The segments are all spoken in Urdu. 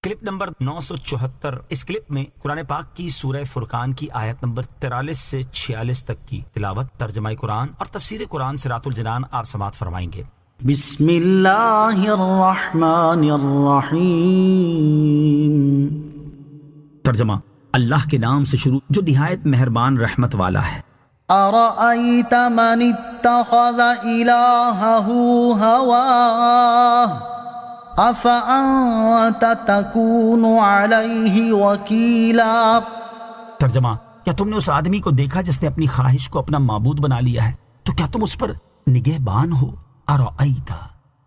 Clip number 974۔ اس کلپ میں قرآن پاک کی سورہ فرقان کی آیت نمبر 43 سے 46 تک کی تلاوت، ترجمہ قرآن اور تفسیر قرآن صراط الجنان آپ سماعت فرمائیں گے۔ بسم اللہ الرحمن الرحیم۔ ترجمہ، اللہ کے نام سے شروع جو نہایت مہربان رحمت والا ہے۔ ارأیت من اتخذ الہہ ہواہ افأنت تکون علیہ وکیلا۔ ترجمہ، کیا تم نے اس آدمی کو دیکھا جس نے اپنی خواہش کو اپنا معبود بنا لیا ہے، تو کیا تم اس پر نگہبان ہو؟ ارأیت،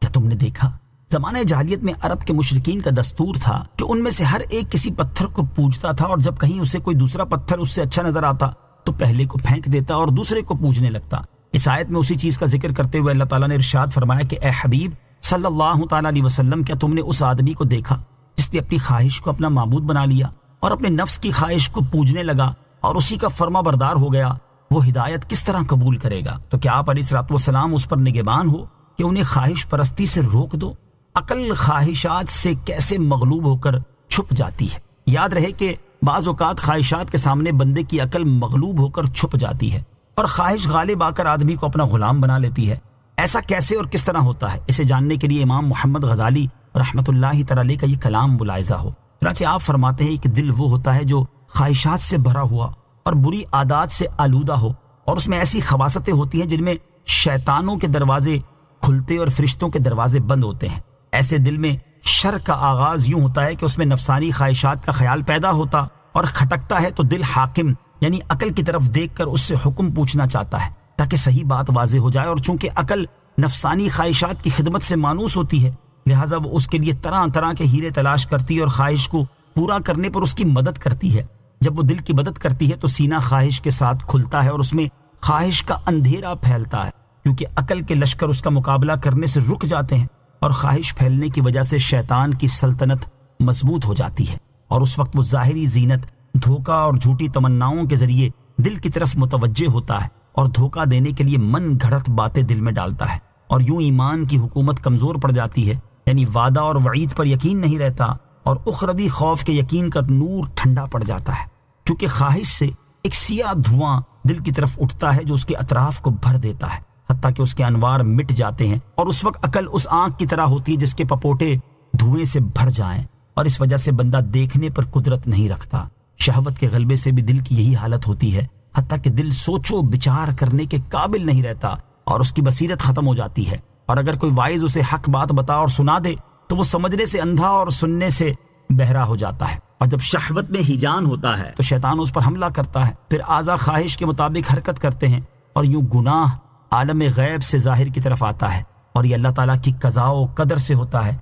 کیا تم نے دیکھا؟ زمانہ جاہلیت میں عرب کے مشرکین کا دستور تھا کہ ان میں سے ہر ایک کسی پتھر کو پوجتا تھا، اور جب کہیں اسے کوئی دوسرا پتھر اس سے اچھا نظر آتا تو پہلے کو پھینک دیتا اور دوسرے کو پوجنے لگتا۔ اس آیت میں اسی چیز کا ذکر کرتے ہوئے اللہ تعالیٰ نے ارشاد فرمایا کہ اے حبیب صلی اللہ تعالیٰ علیہ وسلم، کیا تم نے اس آدمی کو دیکھا جس نے اپنی خواہش کو اپنا معبود بنا لیا اور اپنے نفس کی خواہش کو پوجنے لگا اور اسی کا فرما بردار ہو گیا؟ وہ ہدایت کس طرح قبول کرے گا؟ تو کیا آپ علیہ الصلوۃ والسلام اس پر نگہبان ہو کہ انہیں خواہش پرستی سے روک دو؟ عقل خواہشات سے کیسے مغلوب ہو کر چھپ جاتی ہے۔ یاد رہے کہ بعض اوقات خواہشات کے سامنے بندے کی عقل مغلوب ہو کر چھپ جاتی ہے اور خواہش غالب آ کر آدمی کو اپنا غلام بنا لیتی ہے۔ ایسا کیسے اور کس طرح ہوتا ہے، اسے جاننے کے لیے امام محمد غزالی رحمۃ اللہ تعالی کا یہ کلام ملاحظہ ہو۔ چنانچہ آپ فرماتے ہیں کہ دل وہ ہوتا ہے جو خواہشات سے بھرا ہوا اور بری عادات سے آلودہ ہو، اور اس میں ایسی خواصتیں ہوتی ہیں جن میں شیطانوں کے دروازے کھلتے اور فرشتوں کے دروازے بند ہوتے ہیں۔ ایسے دل میں شر کا آغاز یوں ہوتا ہے کہ اس میں نفسانی خواہشات کا خیال پیدا ہوتا اور کھٹکتا ہے تو دل حاکم یعنی عقل کی طرف دیکھ کر اس سے حکم پوچھنا چاہتا ہے تاکہ صحیح بات واضح ہو جائے، اور چونکہ عقل نفسانی خواہشات کی خدمت سے مانوس ہوتی ہے لہٰذا وہ اس کے لیے طرح طرح کے ہیرے تلاش کرتی ہے اور خواہش کو پورا کرنے پر اس کی مدد کرتی ہے۔ جب وہ دل کی مدد کرتی ہے تو سینہ خواہش کے ساتھ کھلتا ہے اور اس میں خواہش کا اندھیرا پھیلتا ہے، کیونکہ عقل کے لشکر اس کا مقابلہ کرنے سے رک جاتے ہیں اور خواہش پھیلنے کی وجہ سے شیطان کی سلطنت مضبوط ہو جاتی ہے، اور اس وقت وہ ظاہری زینت، دھوکہ اور جھوٹی تمناؤں کے ذریعے دل کی طرف متوجہ ہوتا ہے اور دھوکہ دینے کے لیے من گھڑت باتیں دل میں ڈالتا ہے، اور یوں ایمان کی حکومت کمزور پڑ جاتی ہے، یعنی وعدہ اور وعید پر یقین نہیں رہتا اور اخروی خوف کے یقین کا نور ٹھنڈا پڑ جاتا ہے، کیونکہ خواہش سے ایک سیاہ دھواں دل کی طرف اٹھتا ہے جو اس کے اطراف کو بھر دیتا ہے حتیٰ کہ اس کے انوار مٹ جاتے ہیں، اور اس وقت عقل اس آنکھ کی طرح ہوتی ہے جس کے پپوٹے دھوئیں سے بھر جائیں، اور اس وجہ سے بندہ دیکھنے پر قدرت نہیں رکھتا۔ شہوت کے غلبے سے بھی دل کی یہی حالت ہوتی ہے حتیٰ کہ دل سوچو بچار کرنے کے قابل نہیں رہتا اور اس کی بصیرت ختم ہو جاتی ہے، اور اگر کوئی واعظ اسے حق بات بتا اور سنا دے تو وہ سمجھنے سے اندھا اور سننے سے بہرا ہو جاتا ہے، اور جب شہوت میں ہیجان ہوتا ہے تو شیطان اس پر حملہ کرتا ہے، پھر اعضاء خواہش کے مطابق حرکت کرتے ہیں، اور یوں گناہ عالم غیب سے ظاہر کی طرف آتا ہے، اور یہ اللہ تعالیٰ کی قضاء و قدر سے ہوتا ہے۔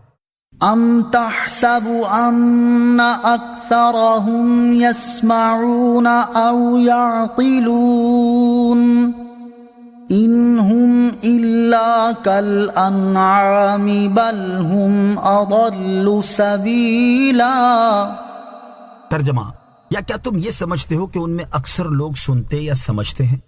ام تحسب ان اکثرهم يسمعون او يعقلون انہم الا كالانعام بل هم اضل سبیلا۔ ترجمہ، یا کیا تم یہ سمجھتے ہو کہ ان میں اکثر لوگ سنتے یا سمجھتے ہیں؟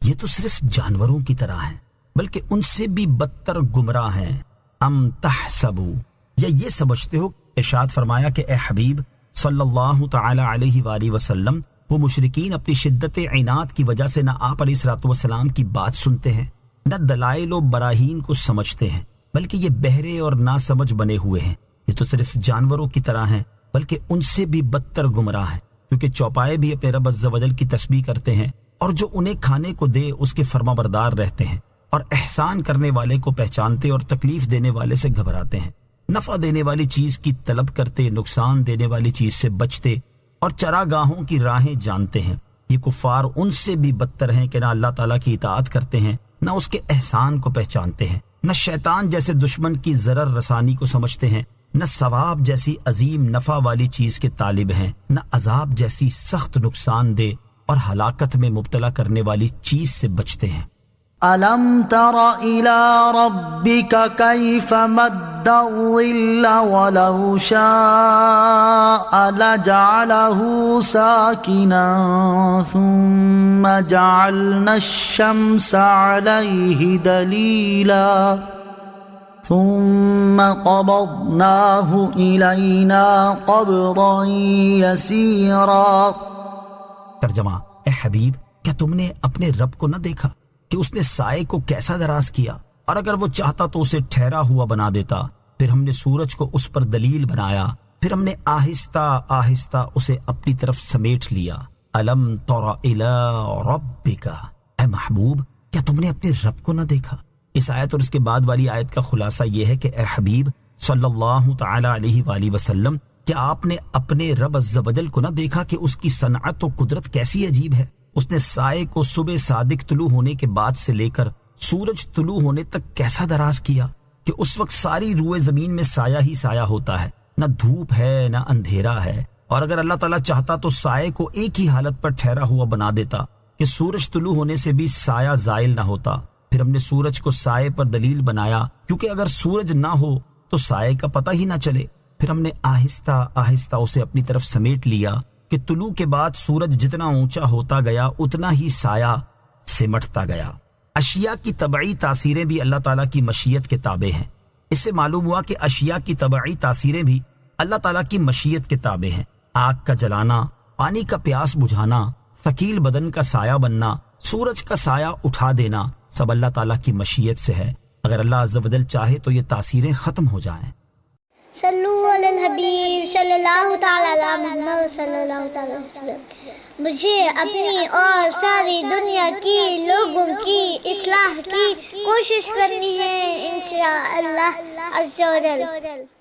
یہ تو صرف جانوروں کی طرح ہیں، بلکہ ان سے بھی بدتر گمراہ ہیں۔ ام تحسبوا، یا یہ سمجھتے ہو؟ ارشاد فرمایا کہ اے حبیب صلی اللہ تعالی علیہ وآلہ وسلم، وہ مشرکین اپنی شدت عناد کی وجہ سے نہ آپ علیہ الصلوۃ والسلام کی بات سنتے ہیں، نہ دلائل و براہین کو سمجھتے ہیں، بلکہ یہ بہرے اور ناسمجھ بنے ہوئے ہیں۔ یہ تو صرف جانوروں کی طرح ہیں، بلکہ ان سے بھی بدتر گمراہ ہیں، کیونکہ چوپائے بھی اپنے رب عز و جل کی تسبیح کرتے ہیں، اور جو انہیں کھانے کو دے اس کے فرما بردار رہتے ہیں، اور احسان کرنے والے کو پہچانتے اور تکلیف دینے والے سے گھبراتے ہیں، نفع دینے والی چیز کی طلب کرتے، نقصان دینے والی چیز سے بچتے، اور چراگاہوں کی راہیں جانتے ہیں۔ یہ کفار ان سے بھی بدتر ہیں کہ نہ اللہ تعالیٰ کی اطاعت کرتے ہیں، نہ اس کے احسان کو پہچانتے ہیں، نہ شیطان جیسے دشمن کی ضرر رسانی کو سمجھتے ہیں، نہ ثواب جیسی عظیم نفع والی چیز کے طالب ہیں، نہ عذاب جیسی سخت نقصان دہ اور ہلاکت میں مبتلا کرنے والی چیز سے بچتے ہیں۔ أَلَمْ تَرَ إِلَىٰ رَبِّكَ كَيْفَ مَدَّ الظِّلَّ وَلَوْ شَاءَ لَجَعَلَهُ سَاكِنًا ثُمَّ جَعَلْنَا الشَّمْسَ عَلَيْهِ دَلِيلًا ثم قبضناه إلينا قبضا يسيرا۔ ترجمہ: اے حبیب، کیا تم نے اپنے رب کو نہ دیکھا کہ اس نے سائے کو کیسا دراز کیا، اور اگر وہ چاہتا تو اسے ٹھہرا ہوا بنا دیتا۔ پھر ہم نے سورج کو اس پر دلیل بنایا، پھر ہم نے آہستہ آہستہ اسے اپنی طرف سمیٹ لیا۔ الم تر الی ربک، اے محبوب، کیا تم نے اپنے رب کو نہ دیکھا؟ اس آیت اور اس کے بعد والی آیت کا خلاصہ یہ ہے کہ اے حبیب صلی اللہ تعالی علیہ وآلہ وسلم، کیا آپ نے اپنے رب عز و جل کو نہ دیکھا کہ اس کی صنعت و قدرت کیسی عجیب ہے؟ اس نے سائے کو صبح صادق طلوع ہونے کے بعد سے لے کر سورج طلوع ہونے تک کیسا دراز کیا کہ اس وقت ساری روئے زمین میں سایہ ہی سایہ ہوتا ہے، نہ دھوپ ہے نہ اندھیرا ہے۔ اور اگر اللہ تعالیٰ چاہتا تو سائے کو ایک ہی حالت پر ٹھہرا ہوا بنا دیتا کہ سورج طلوع ہونے سے بھی سایہ زائل نہ ہوتا۔ پھر ہم نے سورج کو سائے پر دلیل بنایا، کیونکہ اگر سورج نہ ہو تو سائے کا پتہ ہی نہ چلے۔ پھر ہم نے آہستہ آہستہ اسے اپنی طرف سمیٹ لیا کہ طلوع کے بعد سورج جتنا اونچا ہوتا گیا اتنا ہی سایہ سمٹتا گیا۔ اشیاء کی طبعی تاثیریں بھی اللہ تعالیٰ کی مشیت کے تابع ہیں۔ اس سے معلوم ہوا کہ اشیاء کی طبعی تاثیریں بھی اللہ تعالیٰ کی مشیت کے تابع ہیں۔ آگ کا جلانا، پانی کا پیاس بجھانا، ثقیل بدن کا سایہ بننا، سورج کا سایہ اٹھا دینا، سب اللہ تعالیٰ کی مشیت سے ہے۔ اگر اللہ عز و جل چاہے تو یہ تاثیریں ختم ہو جائیں۔ صلو علی الحبیب صلی اللہ تعالی علی محمد صلی اللہ تعالی علیہ وسلم۔ مجھے اپنی اور ساری دنیا کی لوگوں کی اصلاح کی کوشش کرنی ہے انشاءاللہ عز و جل۔